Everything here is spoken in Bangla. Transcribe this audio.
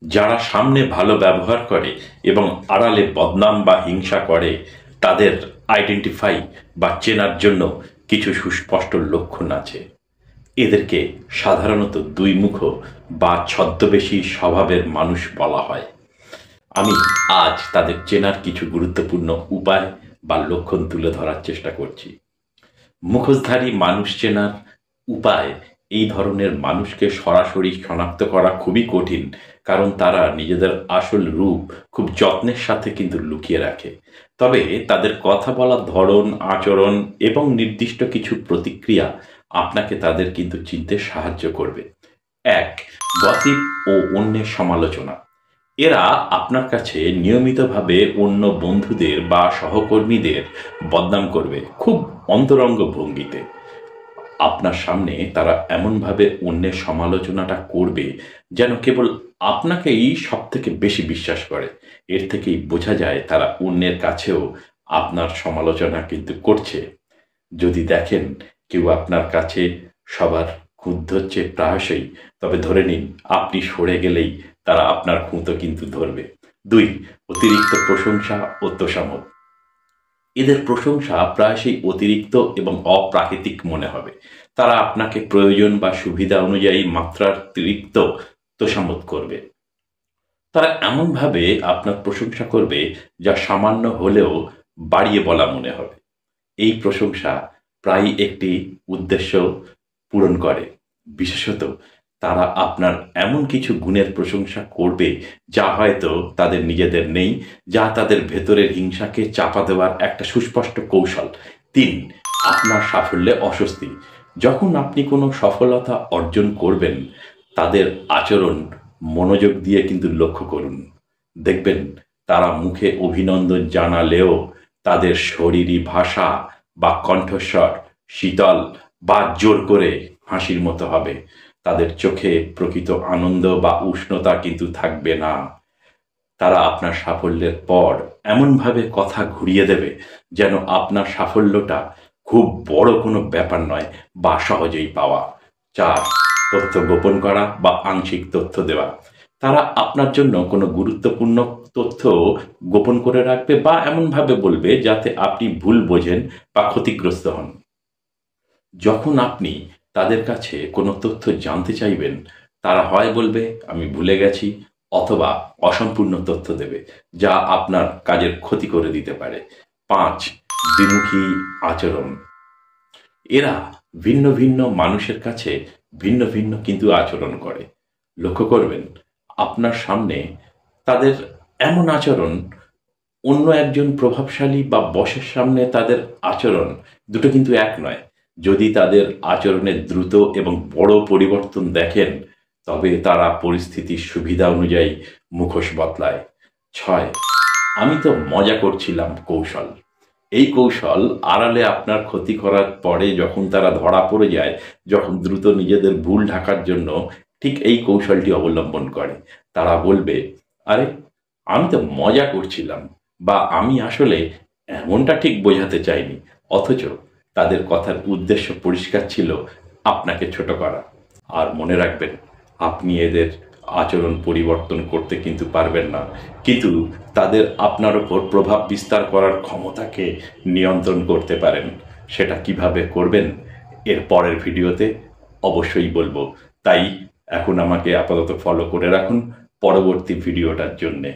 যারা সামনে ভালো ব্যবহার করে এবং আড়ালে বদনাম বা হিংসা করে তাদের আইডেন্টিফাই বা চেনার জন্য কিছু সুস্পষ্ট লক্ষণ আছে। এদেরকে সাধারণত দুইমুখ বা ছদ্মবেশী স্বভাবের মানুষ বলা হয়। আমি আজ তাদের চেনার কিছু গুরুত্বপূর্ণ উপায় বা লক্ষণ তুলে ধরার চেষ্টা করছি। মুখোশধারী মানুষ চেনার উপায়। এই ধরনের মানুষকে সরাসরি শনাক্ত করা খুবই কঠিন, কারণ তারা নিজেদের আসল রূপ খুব যত্নের সাথে কিন্তু লুকিয়ে রাখে। তবে তাদের কথা বলার ধরন, আচরণ এবং নির্দিষ্ট কিছু প্রতিক্রিয়া আপনাকে তাদের কিন্তু চিনতে সাহায্য করবে। এক, গসিপ ও অন্যের সমালোচনা। এরা আপনার কাছে নিয়মিতভাবে অন্য বন্ধুদের বা সহকর্মীদের বদনাম করবে, খুব অন্তরঙ্গ ভঙ্গিতে। আপনার সামনে তারা এমনভাবে অন্যের সমালোচনাটা করবে যেন কেবল আপনাকেই সব থেকে বেশি বিশ্বাস করে। এর থেকেই বোঝা যায় তারা অন্যের কাছেও আপনার সমালোচনা কিন্তু করছে। যদি দেখেন কেউ আপনার কাছে সবার খুঁত ধরছে প্রায়শই, তবে ধরে নিন আপনি সরে গেলেই তারা আপনার খুঁতো কিন্তু ধরবে। দুই, অতিরিক্ত প্রশংসা ও তোষামোদ। এদের প্রশংসা প্রায়শই অতিরিক্ত এবং অপ্রাকৃতিক মনে হবে। তারা আপনাকে প্রয়োজন বা সুবিধা অনুযায়ী মাত্রাতিরিক্ত তোষামোদ করবে। তারা এমনভাবে আপনার প্রশংসা করবে যা সামান্য হলেও বাড়িয়ে বলা মনে হবে। এই প্রশংসা প্রায়ই একটি উদ্দেশ্য পূরণ করে। বিশেষত তারা আপনার এমন কিছু গুণের প্রশংসা করবে যা হয়তো তাদের নিজেদের নেই, যা তাদের ভেতরের হিংসাকে চাপা দেওয়ার একটা সুস্পষ্ট কৌশল। তিন, আপনার সাফল্যে অস্বস্তি। যখন আপনি কোনো সফলতা অর্জন করবেন, তাদের আচরণ মনোযোগ দিয়ে কিন্তু লক্ষ্য করুন। দেখবেন তারা মুখে অভিনন্দন জানালেও তাদের শরীরী ভাষা বা কণ্ঠস্বর শীতল বা জোর করে হাসির মতো হবে। তাদের চোখে প্রকৃত আনন্দ বা উষ্ণতা কিন্তু থাকবে না। তারা আপনার সাফল্যের পর এমনভাবে কথা ঘুরিয়ে দেবে যেন আপনার সাফল্যটা খুব বড় কোনো ব্যাপার নয় বা সহজেই পাওয়া। চার, তথ্য গোপন করা বা আংশিক তথ্য দেওয়া। তারা আপনার জন্য কোনো গুরুত্বপূর্ণ তথ্য গোপন করে রাখবে বা এমনভাবে বলবে যাতে আপনি ভুল বোঝেন বা ক্ষতিগ্রস্ত হন। যখন আপনি তাদের কাছে কোনো তথ্য জানতে চাইবেন, তারা হয় বলবে আমি ভুলে গেছি, অথবা অসম্পূর্ণ তথ্য দেবে যা আপনার কাজের ক্ষতি করে দিতে পারে। পাঁচ, দ্বিমুখী আচরণ। এরা ভিন্ন ভিন্ন মানুষের কাছে ভিন্ন ভিন্ন কিন্তু আচরণ করে। লক্ষ্য করবেন আপনার সামনে তাদের এমন আচরণ, অন্য একজন প্রভাবশালী বা বসের সামনে তাদের আচরণ, দুটো কিন্তু এক নয়। যদি তাদের আচরণে দ্রুত এবং বড় পরিবর্তন দেখেন, তবে তারা পরিস্থিতির সুবিধা অনুযায়ী মুখোশ বদলায়। ছয়, আমি তো মজা করছিলাম কৌশল। এই কৌশল আড়ালে আপনার ক্ষতি করার পরে যখন তারা ধরা পড়ে যায়, যখন দ্রুত নিজেদের ভুল ঢাকার জন্য ঠিক এই কৌশলটি অবলম্বন করে। তারা বলবে, আরে আমি তো মজা করছিলাম, বা আমি আসলে এমনটা ঠিক বোঝাতে চাইনি। অথচ তাদের কথার উদ্দেশ্য পরিষ্কার ছিল আপনাকে ছোট করা। আর মনে রাখবেন, আপনি এদের আচরণ পরিবর্তন করতে কিন্তু পারবেন না, কিন্তু তাদের আপনার ওপর প্রভাব বিস্তার করার ক্ষমতাকে নিয়ন্ত্রণ করতে পারেন। সেটা কিভাবে করবেন এর পরের ভিডিওতে অবশ্যই বলবো। তাই এখন আমাকে আপাতত ফলো করে রাখুন পরবর্তী ভিডিওটার জন্যে।